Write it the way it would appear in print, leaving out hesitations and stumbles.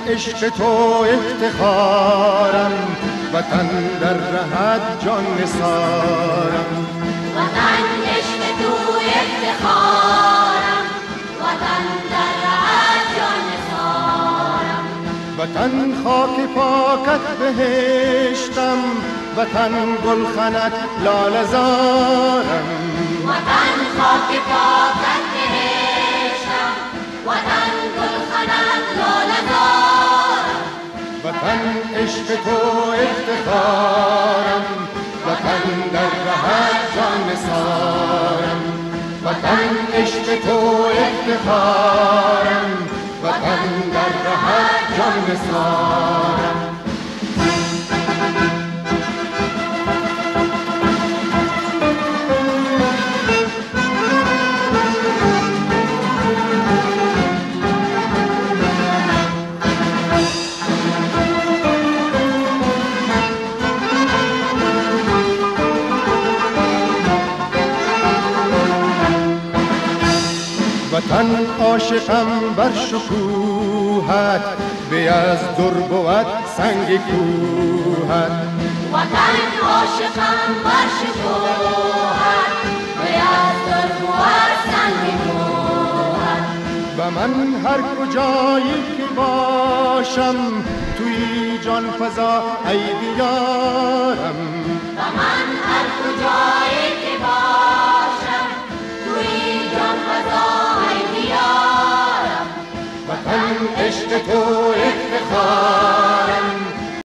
عشق تو افتخارم، وطن در رهت جان نثارم. وطن عشق تو افتخارم، وطن در رهت جان نثارم. وطن خاک پاکت بهشتم، وطن گلخنت لاله زارم. وطن خاک پاکت بهشتم، وطن گلخنت لاله زارم. وطن عشق تو افتخارم، وطن در رهت جان نثارم. وطن عشق تو افتخارم، وطن در رهت جان نثارم. وطن عاشقم بر شکوهت، به از در بود سنگ کوهت. وطن عاشقم بر شکوهت، به از در بود سنگ کوهت. و من هر کجایی که باشم، توی جان فضا ای دیارم. و من هر کجایی که باشم، توی جان فضا ای دیارم. وطن عشق تو افتخار